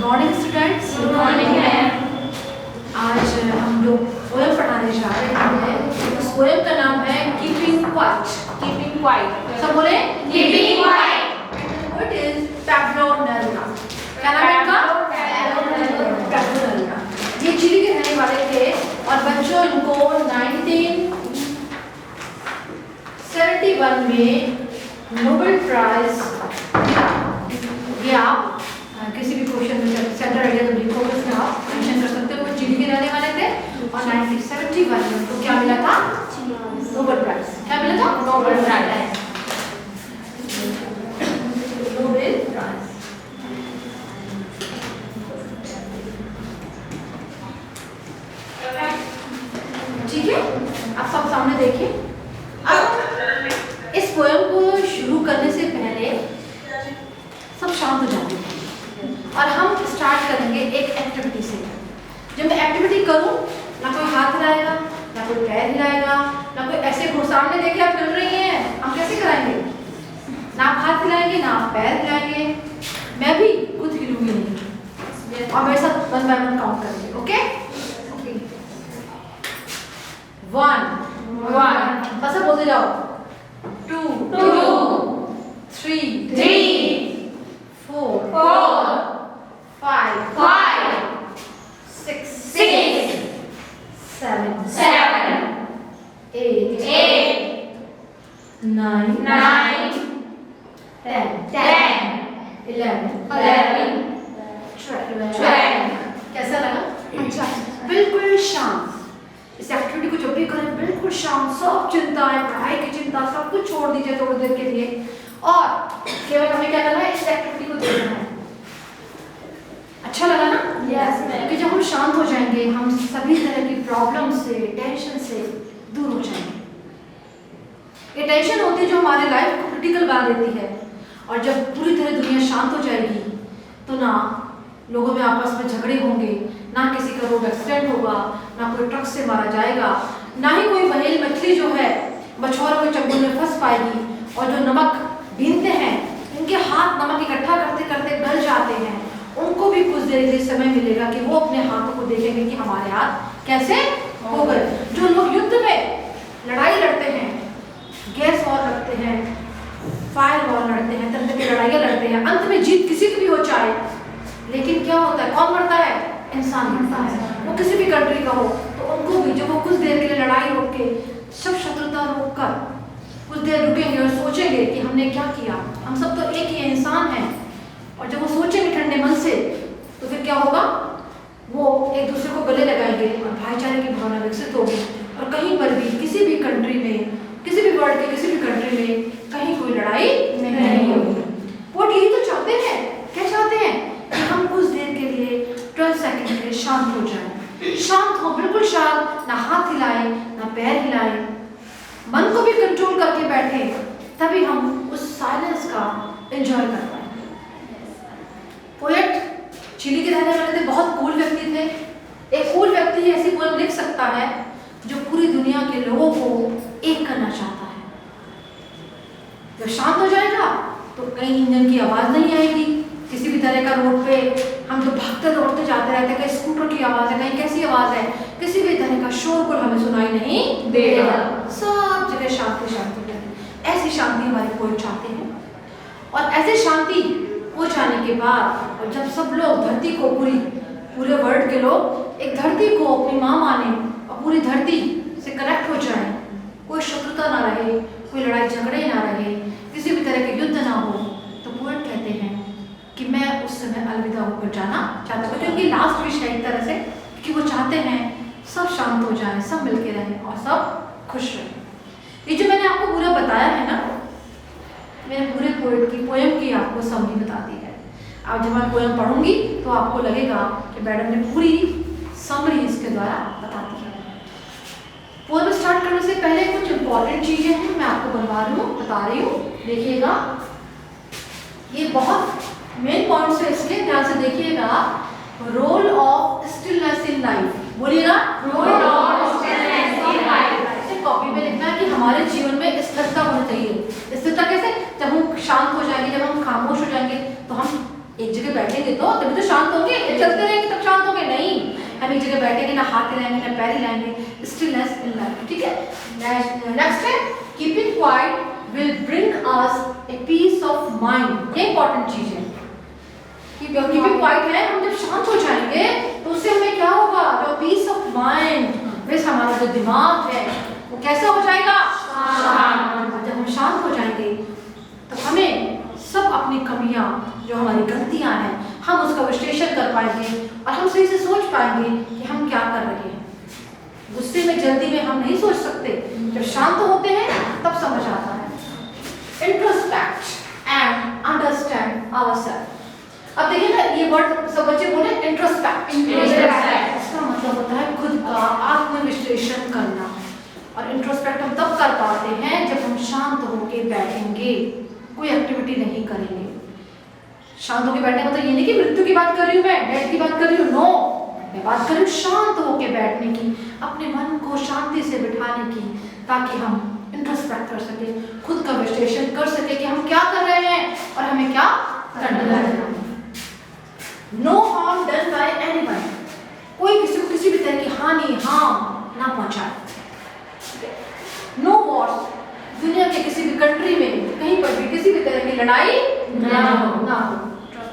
Morning students. Good morning ma'am. आज हम लोग पोएम पढ़ाने जा रहे हैं। उस पोएम का नाम है कीपिंग क्वाइट। Keeping quiet. सब बोले keeping quiet. What is Pablo Neruda? क्या नाम है इनका? Pablo Neruda। ये चिली के रहने वाले थे और बच्चों इनको 1971 में नोबेल प्राइज ये आप किसी भी क्वेश्चन में सेंटर आइडिया तो लिखो, उसमें आप मेंशन कर सकते हो। वो चिली के रहने वाले थे और 1971 में उनको क्या मिला था? Nobel prize. क्या मिला था? Nobel prize. Nobel prize. ठीक है, आप सब सामने देखिए। अब इस पोएम को शुरू करने से पहले सब शांत हो जाते हैं और हम स्टार्ट करेंगे एक एक्टिविटी से। जब मैं एक्टिविटी करूं, ना कोई हाथ हिलाएगा, ना कोई पैर हिलाएगा, ना कोई ऐसे सामने देखे आप हिल रही हैं, हम कैसे कराएंगे? ना आप हाथ हिलाएंगे, ना आप पैर हिलाएंगे, मैं भी खुद हिलूंगी नहीं और मेरे साथ 1 by 1 काउंट करेंगे। ओके? 1 बस अब बोलते जाओ। 2 3 4 5 6 7 8 9 10 11 12। कैसा लगा? अच्छा, बिल्कुल शांत। इस एक्टिविटी को जब भी करें बिल्कुल शांत, सब चिंताएं, पढ़ाई की चिंता सब कुछ छोड़ दीजिए थोड़ी देर के लिए और केवल हमें क्या करना है? इस एक्टिविटी को देखना है। अच्छा लगा ना? Yes ma'am. कि जब हम शांत हो जाएंगे, हम सभी तरह की प्रॉब्लम से, टेंशन से दूर हो जाएंगे। ये टेंशन होती है जो हमारे लाइफ को क्रिटिकल बना देती है और जब पूरी तरह दुनिया शांत हो जाएगी तो ना लोगों में आपस में झगड़े होंगे, ना किसी का रोड एक्सीडेंट होगा, ना कोई ट्रक से मारा जाएगा, ना ही कोई बहेल मछली जो है मछुआरों के चंगुल में फंस पाएगी और जो नमक बीनते हैं उनके हाथ नमक इकट्ठा करते करते गल जाते हैं, उनको भी कुछ देर के लिए समय मिलेगा कि वो अपने हाथों को देखेंगे कि हमारे हाथ कैसे हो गए। जो लोग युद्ध में लड़ाई लड़ते हैं, गैस वॉर लड़ते हैं, फायर वॉर लड़ते हैं, तरह की लड़ाइयाँ लड़ते हैं, अंत में जीत किसी की भी हो चाहे, लेकिन क्या होता है? कौन मरता है? इंसान मरता है। वो किसी भी कंट्री का हो तो उनको भी जब वो कुछ देर के लिए लड़ाई रोक के सब शत्रुता रोक कर कुछ देर रुकेंगे और सोचेंगे कि हमने क्या किया, हम सब तो एक ही इंसान हैं, और जब वो सोचेंगे ठंडे मन से तो फिर क्या होगा? वो एक दूसरे को गले लगाएंगे और भाईचारे की भावना विकसित होगी और कहीं पर भी किसी भी कंट्री में, किसी भी वर्ल्ड के किसी भी कंट्री में कहीं कोई लड़ाई नहीं होगी। वो यही तो चाहते हैं। क्या चाहते हैं? कि हम कुछ देर के लिए 12 सेकंड के लिए शांत हो जाएं। शांत हो, बिल्कुल शांत, ना हाथ हिलाए ना पैर हिलाए, मन को भी कंट्रोल करके बैठे, तभी हम उस साइलेंस का एंजॉय कर पाए। पोएट चिली के रहने वाले थे, बहुत कूल व्यक्ति थे। एक कूल व्यक्ति ही ऐसी पोएम लिख सकता है जो पूरी दुनिया के लोगों को एक करना चाहता है। जब शांत हो जाएगा तो कहीं इंजन की आवाज नहीं आएगी, किसी भी तरह का रोड पे हम तो भागते दौड़ते जाते रहते हैं, कहीं स्कूटर की आवाज है, कहीं कैसी आवाज है, किसी भी तरह का शोरगुल हमें सुनाई नहीं देगा। सब जगह शांति शांति रहे। ऐसी शांति हमारे पोएट चाहते हैं और ऐसे शांति हो जाने के बाद और जब सब लोग धरती को पूरे वर्ल्ड के लोग एक धरती को अपनी माँ माने और पूरी धरती से कनेक्ट हो जाए, कोई शत्रुता ना रहे, कोई लड़ाई झगड़े ना रहे, किसी भी तरह के युद्ध ना हो, तो पोएट कहते हैं कि मैं उस समय अलविदा होकर जाना चाहता हूँ। क्योंकि लास्ट विश है एक तरह से कि वो चाहते हैं सब शांत हो जाए, सब मिलके रहें और सब खुश रहें। ये जो मैंने आपको पूरा बताया है ना, मैंने पूरे पोएट की पोएम की आपको समरी बता दी है। अब जब मैं पोएम पढ़ूंगी तो आपको लगेगा कि मैडम ने पूरी समरी इसके द्वारा बता दी है। पोएम स्टार्ट करने से पहले कुछ इंपॉर्टेंट चीजें हैं, मैं आपको बता रही हूँ। देखिएगा, ये बहुत मेन पॉइंट्स है, इसलिए ध्यान से देखिएगा। Role of stillness in life, बोलिएगा। Role of stillness in life. Copy में लिखना है कि हमारे जीवन में स्थिरता होनी चाहिए। स्थिरता कैसे? जब हम शांत हो जाएंगे, जब हम खामोश हो जाएंगे तो हम एक जगह बैठेंगे तो तभी तो शांत होंगे, ये चलते रहेंगे तब शांत होंगे नहीं। हम एक जगह बैठेंगे ना हाथ हिलाएंगे ना पैर हिलाएंगे, स्टिलनेस इन लाइफ, ठीक है। नेक्स्ट है keeping quiet will bring us a peace of mind. ये इंपॉर्टेंट चीज है कि कीपिंग क्वाइट है, हम जब शांत हो जाएंगे तो उससे हमें क्या होगा, जो पीस ऑफ माइंड, वैसे हमारा जो दिमाग है वो कैसा हो जाएगा, शांत। जब हम शांत हो जाएंगे तो हमें सब अपनी कमियां, जो हमारी गलतियां हैं, हम उसका विश्लेषण कर पाएंगे और हम सही से सोच पाएंगे कि हम क्या कर रहे हैं। गुस्से में जल्दी में हम नहीं सोच सकते, जब शांत होते हैं तब समझ आता है। Introspect and understand ourself. अब देखिए ना, ये वर्ड सब बच्चे बोले इंट्रोस्पेक्ट, इसका मतलब होता है खुद का आत्मविश्लेषण करना। और इंट्रोस्पेक्ट हम तब कर पाते हैं जब हम शांत होकर बैठेंगे, कोई एक्टिविटी नहीं करेंगे। शांत होकर बैठने का मतलब ये नहीं कि मृत्यु की बात कर रही हूँ मैं, डेथ की बात कर रही हूँ, नो, मैं बात कर रही हूँ शांत होकर बैठने की, अपने मन को शांति से बिठाने की, ताकि हम इंट्रोस्पेक्ट कर सके, खुद का विश्लेषण कर सके कि हम क्या कर रहे हैं और हमें क्या करना है। No harm done by anyone, कोई किसी को किसी भी तरह की हानि, हार्म ना पहुंचाए। नो वॉर्स, दुनिया के किसी भी कंट्री में कहीं पर भी किसी भी तरह की लड़ाई ना हो।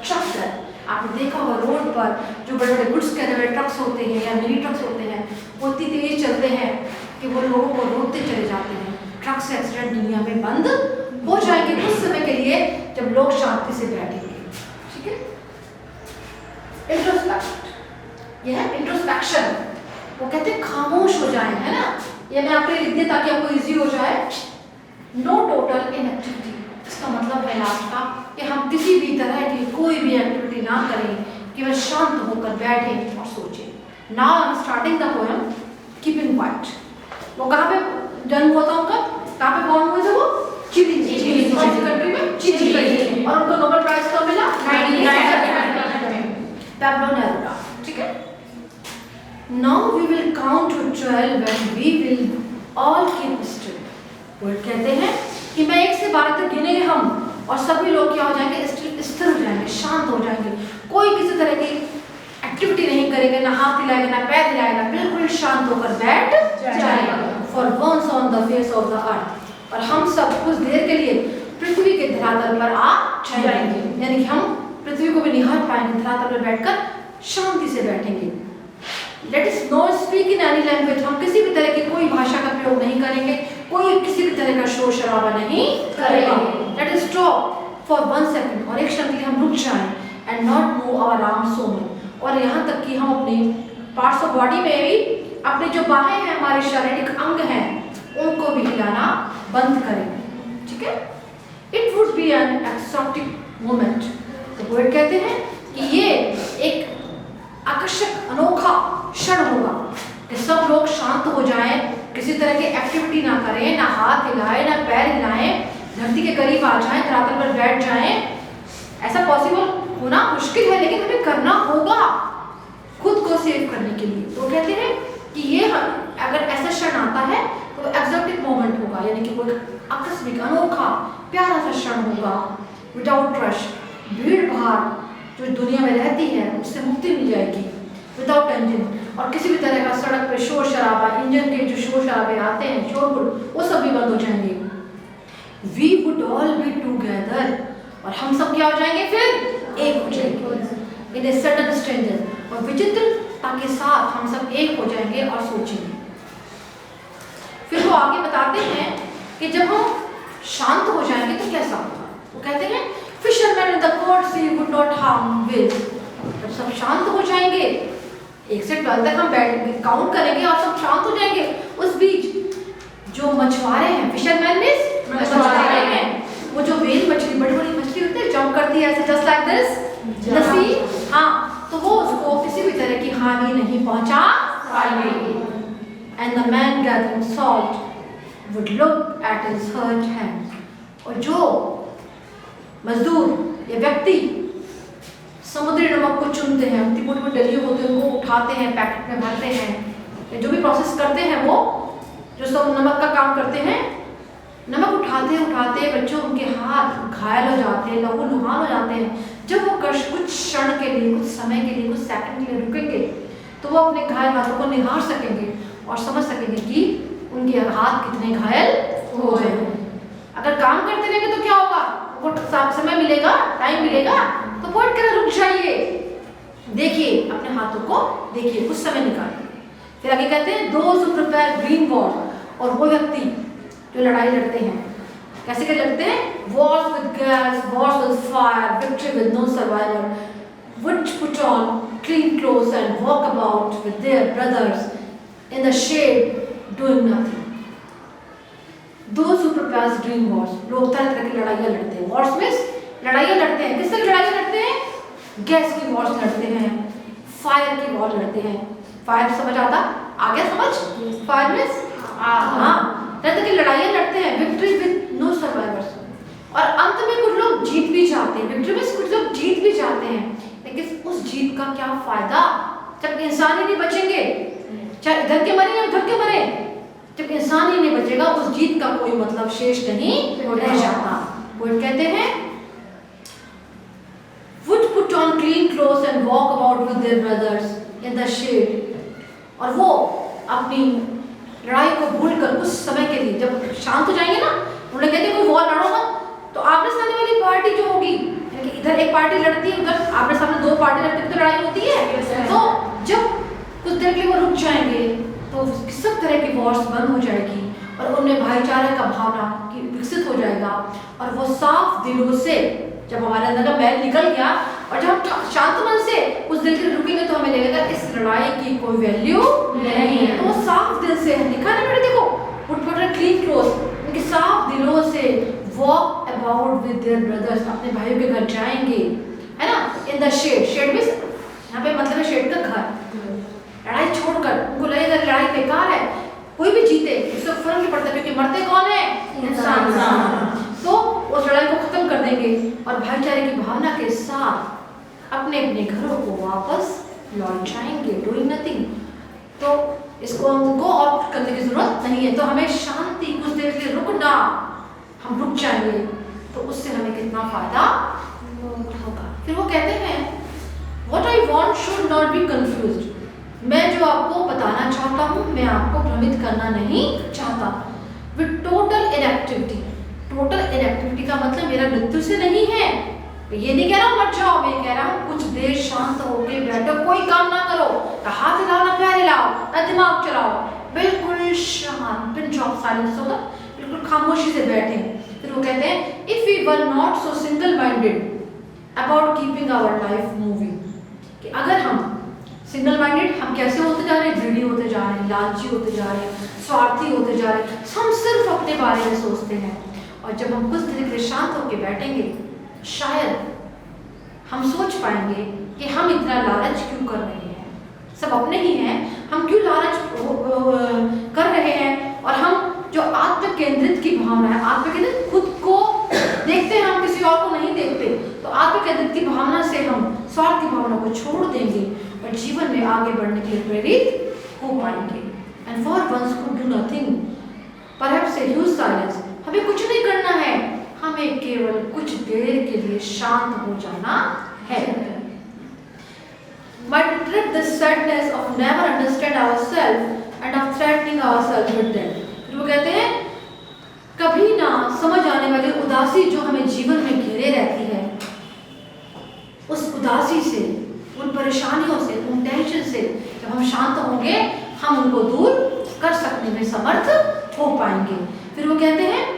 ट्रक्स है, आपने देखा होगा रोड पर जो बड़े बड़े गुड्स के अंदर ट्रक्स होते हैं या मिनी ट्रक्स होते हैं, वो इतनी तेज चलते हैं कि वो लोगों को रोकते चले जाते हैं। ट्रक से एक्सीडेंट दुनिया में बंद हो जाएंगे कुछ समय के लिए, जब लोग शांति से बैठेंगे, ठीक है। इंट्रोस्पेक्ट, यह है इंट्रोस्पेक्शन। वो कहते हैं खामोश हो जाए, है ना। ये मैं आपके लिख दिया ताकि आपको इजी हो जाए। नो टोटल इनएक्टिविटी, इसका मतलब है लास्ट का कि हम किसी भी तरह की कोई भी एक्टिविटी ना करें, केवल शांत होकर बैठें और सोचें। Now I am starting the poem keeping quiet. वो कहाँ पे जन्म हुआ था उनका, कहाँ पे बॉर्न हुए थे वो, चिली कंट्री में, चिली। और उनको नोबेल प्राइज कब मिला, 1999 में, पैब्लो नेरुदा, ठीक है। Now we will count to 12 and we will all keep still. वो कहते हैं कि मैं 1 से 12 तक गिनेंगे हम, और सभी लोग क्या हो जाएंगे, स्थिर हो जाएंगे, शांत हो जाएंगे, कोई किसी तरह की एक्टिविटी नहीं करेंगे, ना हाथ हिलाएगा ना पैर हिलाएगा, बिल्कुल शांत होकर बैठ जाएगा। For once on the face of the earth, और हम सब कुछ देर के लिए पृथ्वी के धरातल पर आ जाएंगे, यानी कि हम पृथ्वी को भी निहार पाएंगे, धरातल पर बैठकर शांति से बैठेंगे। Let us not speak in any language, हम किसी भी तरह की कोई भाषा का प्रयोग नहीं करेंगे, कोई किसी भी तरह का शोर शराबा नहीं करेंगे। Let us stop for 1 second, और एक क्षण के लिए हम रुक जाएं, and not move our arms so much, और यहाँ तक कि हम अपने पार्ट्स ऑफ बॉडी में भी अपने जो बाहें हैं, हमारे शारीरिक अंग हैं, उनको भी हिलाना बंद करें, ठीक है। It would be an exotic moment. तो पोएट कहते हैं कि ये एक आकर्षक अनोखा क्षण होगा कि सब लोग शांत हो जाएं, किसी तरह की एक्टिविटी ना करें, ना हाथ हिलाएं ना पैर हिलाएं, धरती के करीब आ जाएं, धरातल पर बैठ जाएं। ऐसा पॉसिबल होना मुश्किल है, लेकिन हमें करना होगा खुद को सेव करने के लिए। तो कहते हैं कि ये अगर ऐसा क्षण आता है तो एक्सोटिक मोमेंट होगा, यानी कि कोई आकस्मिक अनोखा प्यारा सा क्षण होगा। विदाउट रश, भीड़ भाड़ जो दुनिया में रहती है उससे मुक्ति मिल जाएगी। विदाउट इंजन, और किसी भी तरह का सड़क पे शोर शराबा, इंजन के जो शोर शराबे आते हैं, शोरगुल, वो सब भी बंद हो जाएंगे। We would all be together, और हम सब क्या हो जाएंगे, फिर एक हो जाएंगे। इन ए सडन स्ट्रेंजर, और विचित्रता के साथ हम सब एक हो जाएंगे और सोचेंगे। फिर वो आगे बताते हैं कि जब हम शांत हो जाएंगे तो कैसा होगा। वो कहते हैं fisherman in the cold sea would not harm whale. जब सब शांत हो जाएंगे, 1 से 12 तक हम बैठ काउंट करेंगे और सब शांत हो जाएंगे, उस बीच जो मछुआरे हैं, फिशरमैन मींस मछुआरे हैं, वो जो व्हेल मछली, बड़ी बड़ी मछली होती है, जंप करती है ऐसे जस्ट लाइक दिस द सी, हाँ, तो वो उसको किसी भी तरह की हानि नहीं पहुंचा पाएंगे। And the man gathering salt would look at his hurt hand, और जो मजदूर या व्यक्ति समुद्री नमक को चुनते हैं, उनकी मोटी मोटी डलियों होती है, उनको उठाते हैं, पैकेट में भरते हैं, या जो भी प्रोसेस करते हैं, वो जो सब नमक का काम करते हैं, नमक उठाते उठाते बच्चों उनके हाथ घायल हो जाते हैं, लहू लुहान हो जाते हैं। जब वो कुछ क्षण के लिए, कुछ समय के लिए, कुछ सेकंड के लिए रुकेंगे तो वो अपने घायल हाथों को निहार सकेंगे और समझ सकेंगे कि उनके हाथ कितने घायल हो गए हैं। अगर काम करते रहेंगे तो क्या होगा, वो समय मिलेगा, टाइम मिलेगा तो पॉइंट कर रुक जाइए, देखिए अपने हाथों को, देखिए कुछ समय निकालिए। फिर आगे कहते हैं those who prepare green war, और वो व्यक्ति जो लड़ाई लड़ते हैं, कैसे क्या लड़ते हैं, wars with gas, wars with fire, victory with no survivor, which put on clean clothes and walk about with their brothers in the shade doing nothing. Those who prepare green wars, लोग तरह तरह की लड़ाइयाँ लड़ते हैं। wars में लड़ाइयाँ लड़ते हैं, किससे लड़ाई लड़ते हैं, गैस की वॉर लड़ते हैं, फायर की वॉर लड़ते हैं। फायर समझ आता, आ गया समझ, फायर में हाँ तरह की लड़ाइयाँ लड़ते हैं, विक्ट्री विद नो सर्वाइवर्स, और अंत में कुछ लोग जीत भी जाते हैं, विक्ट्री में कुछ लोग जीत भी जाते हैं, लेकिन उस जीत का क्या फायदा जब इंसान ही नहीं बचेंगे, चाहे इधर के मरे या उधर के मरे, जब इंसान ही नहीं बचेगा उस जीत का कोई मतलब शेष नहीं रह जाता। वो कहते हैं would put on clean clothes and walk about with their brothers in the shade, और वो अपनी लड़ाई को भूलकर कुछ समय के लिए जब शांत हो जाएंगे ना, उन्होंने कहते कोई वॉर लड़ो ना, तो आपने सामने वाली पार्टी जो होगी, इधर एक पार्टी लड़ती है, उधर आपने सामने दो पार्टी लड़ती है, तो लड़ाई होती है। तो जब कुछ देर के लिए वो रुक जाएंगे तो सब तरह की वॉर्स बंद हो जाएगी और उनमें भाईचारे का भावना विकसित हो जाएगा, और वो साफ दिलों से, जब हमारे अंदर का मैल निकल गया और जब हम शांत मन से उस दिल के लिए रुकेंगे तो हमें लगेगा इस लड़ाई की कोई वैल्यू नहीं है। तो वो साफ दिल से लिखा है बेटे, देखो पुट क्लीन क्लोथ, उनके साफ दिलों से walk about with their brothers, अपने भाइयों के घर जाएंगे, है ना, इन द शेड, शेड में यहाँ पे मतलब है शेड का घर, लड़ाई छोड़कर, उनको लगेगा लड़ाई बेकार है, कोई भी जीते उससे फर्क नहीं पड़ता, क्योंकि मरते कौन है, इंसान। तो उस लड़ाई को खत्म कर देंगे और भाईचारे की भावना के साथ अपने अपने घरों को वापस लौट जाएंगे, डूइंग नथिंग। तो इसको हमको और कुछ करने की जरूरत नहीं है, तो हमें शांति, कुछ देर के लिए रुकना, हम रुक जाएंगे तो उससे हमें कितना फायदा होगा। फिर वो कहते हैं what I want should not be confused, मैं जो आपको बताना चाहता हूँ मैं आपको भ्रमित करना नहीं चाहता। With total inactivity, total inactivity का मतलब मेरा मृत्यु से नहीं है, ये नहीं कह रहा हूँ मर जाओ, मैं कह रहा हूँ कुछ देर शांत होके बैठो, कोई काम ना करो, ना हाथ हिलाओ, ना पैर हिलाओ, ना दिमाग चलाओ, बिल्कुल शांत, पिंच ऑफ साइलेंस होगा, बिल्कुल खामोशी से बैठे। फिर वो कहते हैं if we were not so single minded about keeping our life moving, कि अगर हम सिंगल माइंडेड, हम कैसे होते जा रहे हैं, ग्रीडी होते जा रहे हैं, लालची होते जा रहे हैं, स्वार्थी होते जा रहे हैं, हम सिर्फ अपने बारे में सोचते हैं। और जब हम कुछ देर के लिए शांत होकर बैठेंगे शायद हम सोच पाएंगे कि हम इतना लालच क्यों कर रहे हैं, सब अपने ही हैं, हम क्यों लालच कर रहे हैं, और हम जो आत्म केंद्रित की भावना है, आत्म केंद्रित खुद को देखते हैं, हम किसी और को नहीं देखते, तो आत्म केंद्रित की भावना से हम स्वार्थ की भावना को छोड़ देंगे और जीवन में आगे बढ़ने के लिए प्रेरित हो पाएंगे। And for once could do nothing, perhaps a huge silence, हमें कुछ नहीं करना है, हमें केवल कुछ देर के लिए शांत हो जाना है। But trip this sadness of never understand ourselves and of threatening ourselves with death. वो कहते हैं कभी ना समझ आने वाली उदासी जो हमें जीवन में घेरे रहती है, उस उदासी से, उन परेशानियों से, उन टेंशन से जब हम शांत होंगे हम उनको दूर कर सकने में समर्थ हो पाएंगे। फिर वो कहते हैं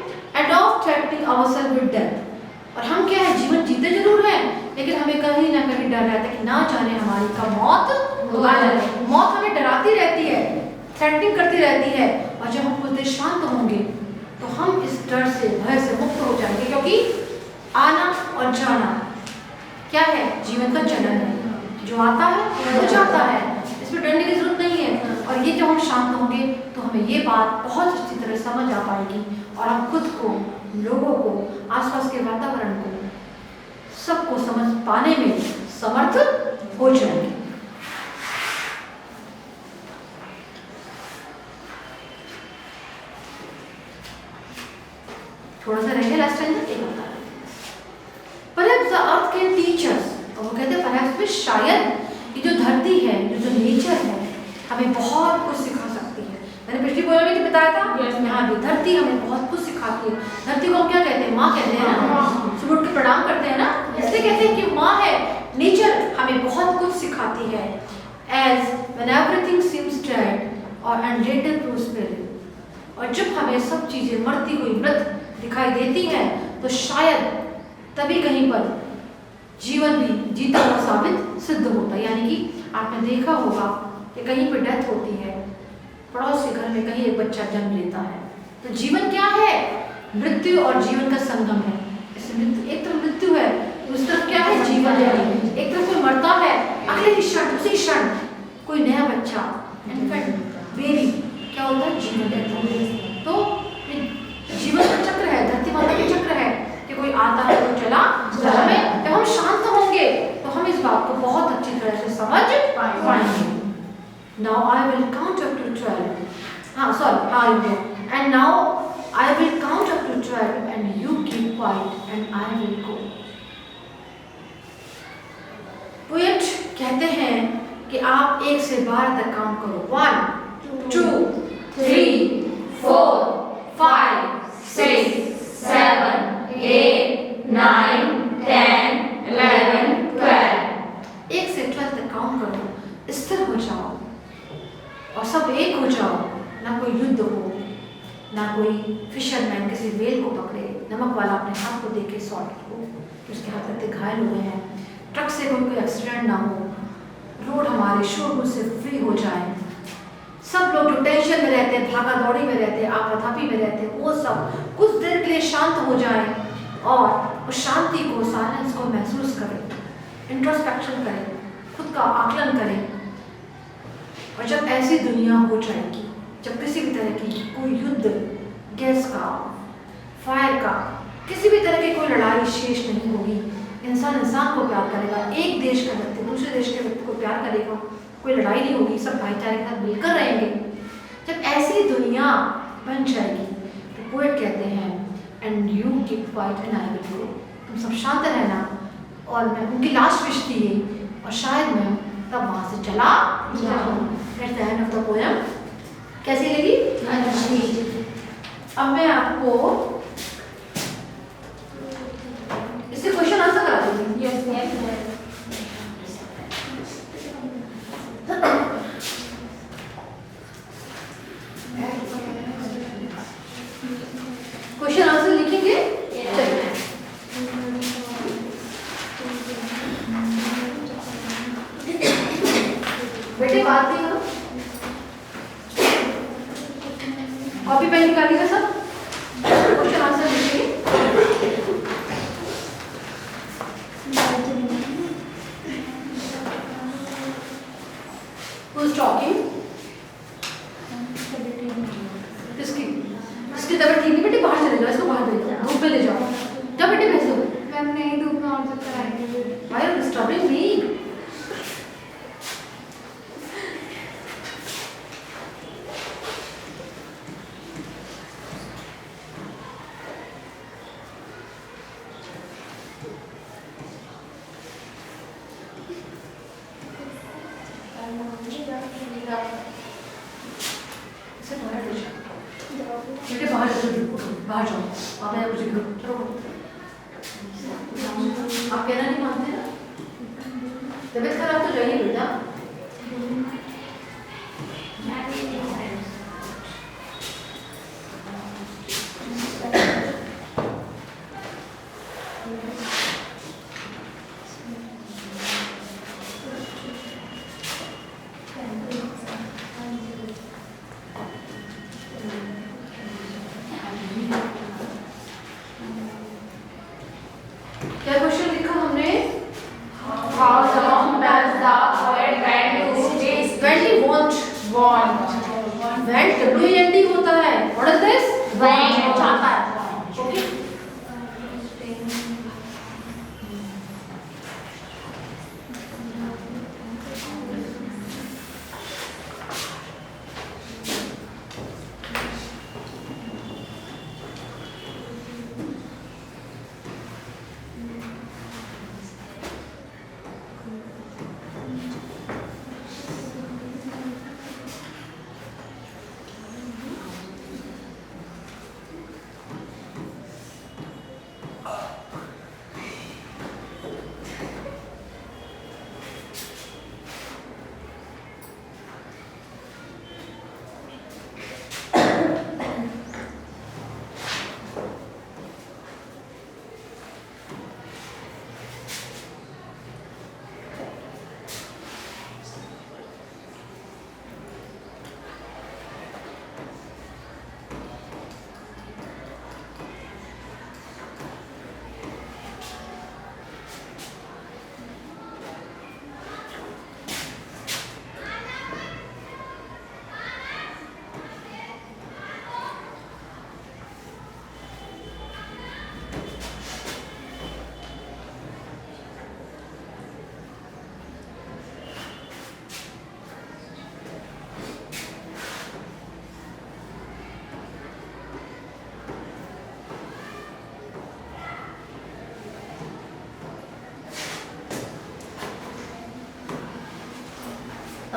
adopt threatening ourselves with death, और हम क्या है, जीवन जीते जरूर हैं लेकिन हमें कहीं ना कहीं डर रहता है कि ना जाने हमारी कब मौत आ जाए, मौत हमें डराती रहती है, थ्रेटनिंग करती रहती है, और जब हम कुछ देर शांत होंगे तो हम इस डर से, भय से मुक्त हो जाएंगे, क्योंकि आना और जाना क्या है, जीवन का चलन है, जो आता है वो जाता है, इसमें डरने की जरूरत नहीं है। और ये जब हम शांत होंगे तो हमें ये बात बहुत अच्छी तरह समझ आ पाएगी और हम खुद को, लोगों को, आसपास के वातावरण को, सबको समझ पाने में समर्थ हो जाएंगे। थोड़ा सा रह गया लास्ट टाइम, एक होता है। Perhaps the earth can teach us शायद ये जो धरती है, ये जो नेचर है, हमें बहुत कुछ सिखा सकती है। मैंने पिछली पोएम में बताया था, यहाँ भी धरती हमें बहुत कुछ सिखाती है। धरती को हम क्या कहते हैं? माँ कहते हैं ना, सुबह उठ के प्रणाम करते हैं ना, इसलिए कहते हैं कि माँ है। नेचर हमें बहुत कुछ सिखाती है। As when everything seems dead or and later prosperous, और जब हमें सब चीजें मरती हुई मृत दिखाई देती हैं, तो शायद तभी कहीं पर जीवन भी जीता हुआ साबित सिद्ध होता है। यानी कि आपने देखा होगा कि कहीं पर डेथ होती है, पड़ोस के घर में कहीं एक बच्चा जन्म लेता है, तो जीवन क्या है? मृत्यु और जीवन का संगम है। एक तरफ मृत्यु है, उस तरफ क्या है? जीवन है। एक तरफ कोई मरता है, अगले क्षण उसी क्षण कोई नया बच्चा, इनफैक्ट बेबी क्या होता है? जीवन लेता है। तो जीवन का चक्र है, धरती माता का चक्र है कि कोई आता है, कोई चला जाता है। जब हम शांत होंगे तो हम इस बात को बहुत अच्छी तरह से समझ पाएंगे। Now I will count up to 12. And now I will count up to 12 and you keep quiet and I will go. Poet कहते हैं कि आप 1 से 12 तक काउंट करो। 1 2 3 4 5 6 7 8 9 10 11 12 1 से 12 तक काउंट करो, स्थिर हो जाओ और सब एक हो जाओ। ना कोई युद्ध हो, ना कोई फिशरमैन किसी वेल को पकड़े, नमक वाला अपने हाथ को देके शॉट हो कि उसके हाथ तक घायल हो गए हैं, ट्रक से कोई एक्सीडेंट ना हो, रोड हमारे शोरगुल से फ्री हो जाए, सब लोग जो टेंशन में रहते हैं, भागा दौड़ी में रहते हैं, आपाधापी में रहते हैं, वो सब कुछ देर के लिए शांत हो जाए और उस शांति को, साइलेंस को महसूस करें, इंट्रोस्पेक्शन करें, खुद का आकलन करें। और जब ऐसी दुनिया हो जाएगी, जब किसी भी तरह की कोई युद्ध, गैस का, फायर का, किसी भी तरह की कोई लड़ाई शेष नहीं होगी, इंसान इंसान को प्यार करेगा, एक देश का व्यक्ति दूसरे देश के व्यक्ति को प्यार करेगा, कोई लड़ाई नहीं होगी, सब भाईचारे के साथ मिलकर रहेंगे। जब ऐसी दुनिया बन जाएगी तो पोएट कहते हैं and you keep quiet and I will go, तुम सब शांत रहना। और मैं उनकी लास्ट विश थी ये, और शायद मैं तब वहाँ से चला जाऊँ। That's the end of the poem. कैसी लगी? अच्छी। अब मैं आपको इससे क्वेश्चन आंसर करा दूंगी। यस यस क्वेश्चन आंसर लिखेंगे। चलिए बेटे बात नहीं करो, कॉपी पेन निकालिएगा सब, क्वेश्चन आंसर लिखेंगे। Who's talking? किसकी तबीयत ठीक नहीं बेटे, बाहर चले जाओ, इसको बाहर ले जाओ, धूप में ले जाओ, जाओ बेटे भेजो। मैम नहीं, धूप में और चक्कर आएंगे। Why are you disturbing me? इसे बाहर ले जाओ बेटे, बाहर बाहर जाओ, आप यहाँ कुछ करो। आप कहना नहीं मानते ना, तबीयत खराब तो जाइए बेटा। क्या क्वेश्चन लिखा हमने? How long does the poet went to stay? When he want, when W-E-N-T होता है, what is this? Went. जाता है, okay?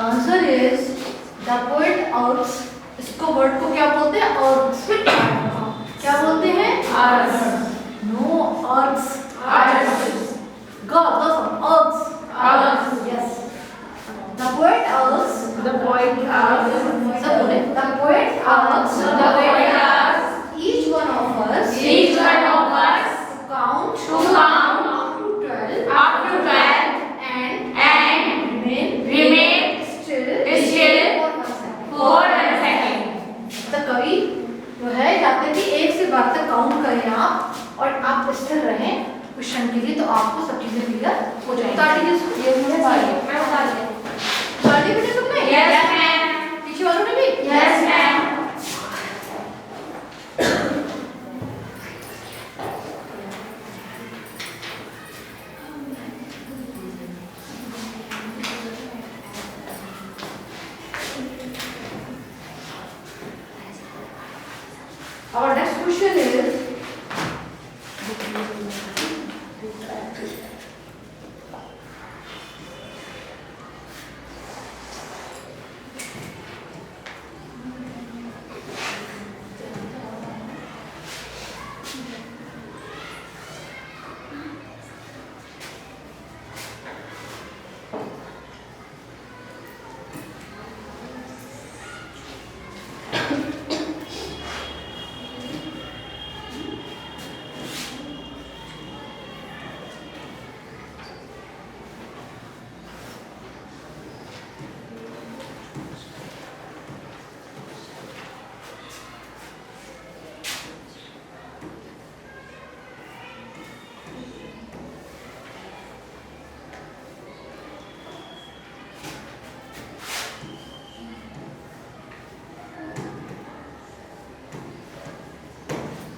Answer is the poet earth. इसको वर्ड को क्या बोलते हैं? अर्थ। क्या बोलते हैं? Earth. No, earth. Earth. God, earth. Earth. Yes. The poet asks. The poet asks. सब बोले. The poet asks. The poet asks. Each one of us. Each one of us. To count. To count. Up to 12. Up to 12. And Remain still. Still. For 1 second. For 1 second. तो कवि जो है चाहते हैं कि 1 से 12 तक काउंट करें आप और आप स्थिर रहें क्वेश्चन के लिए, तो आपको सब चीजें क्लियर हो जाएंगी। बता दीजिए। ये मुझे मैं बता दिया। बता दी बेटे तुमने? Yes, ma'am. पीछे वालों ने भी? Yes, ma'am. Our next question is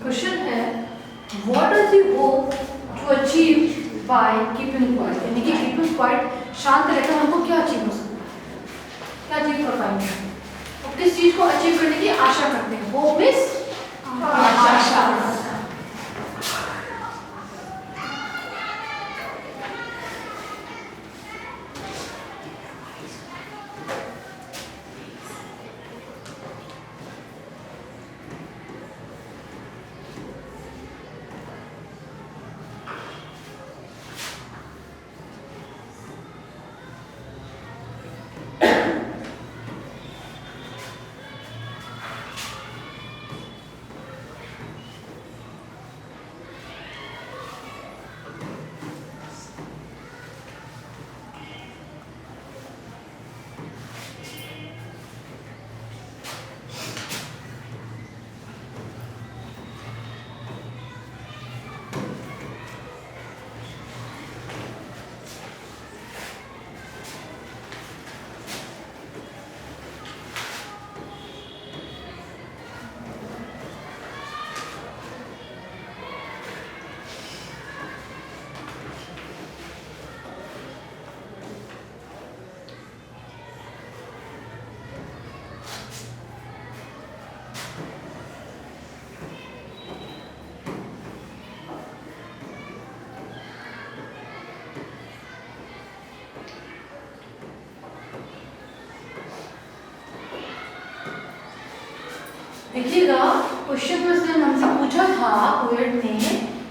question है what does you hope to achieve by keeping quiet, यानी कि कीपिंग क्वाइट शांत रहकर हमको क्या अचीव हो सकता है, क्या अचीव कर पाएंगे और किस चीज को अचीव करने की आशा करते हैं? होप मींस आशा। देखिएगा क्वेश्चन में उसने हमसे पूछा था पोएट ने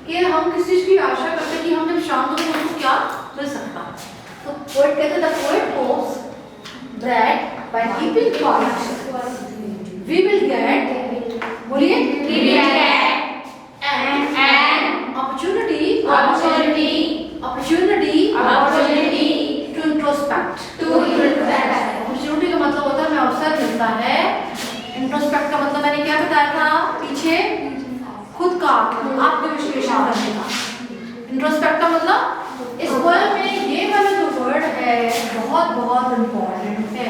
कि हम किस चीज की आशा करते हैं कि हम जब शाम को हमको क्या मिल सकता है। तो पोएट कहते the poet hopes that by keeping quiet we will get, बोलिए, We will get an opportunity to introspect। opportunity का मतलब होता है हमें अवसर मिलता है। इंट्रोस्पेक्ट का मतलब मैंने क्या बताया था पीछे, खुद का आत्मविश्लेषण करने का। इंट्रोस्पेक्ट का मतलब इस वर्ड में ये वाला जो वर्ड है बहुत बहुत इम्पोर्टेंट है।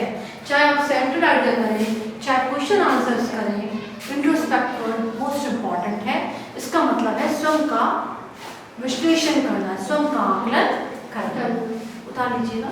चाहे आप सेंटेड आइडिया करें, चाहे क्वेश्चन आंसर्स करें, इंट्रोस्पेक्ट वर्ड मोस्ट इम्पोर्टेंट है। इसका मतलब है स्वयं का विश्लेषण करना, स्वयं का आकलन करना। उतार लीजिएगा।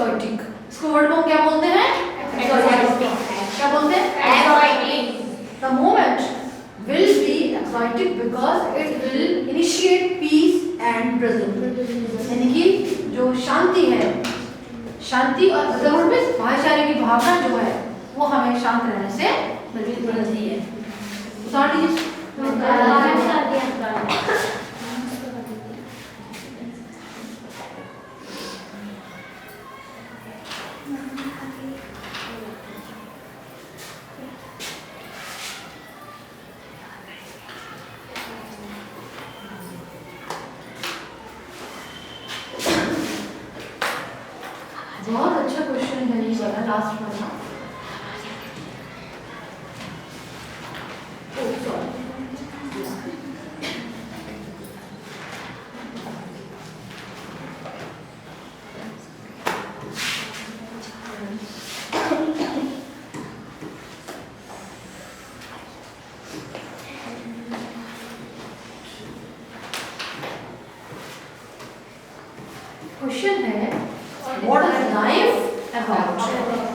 एक्सोटिक। इसको वर्ड को हम क्या बोलते हैं? Exotic. क्या बोलते हैं? Exotic. The moment will be exotic because it will initiate peace and presence. यानी कि जो शांति है, शांति और ब्रदरहुड में भाईचारे की भावना जो है वो हमें शांत रहने से मिलती है। उतार दीजिए। बहुत अच्छा क्वेश्चन है ये वाला, लास्ट वाला। क्वेश्चन है, व्हाट इज लाइफ अबाउट?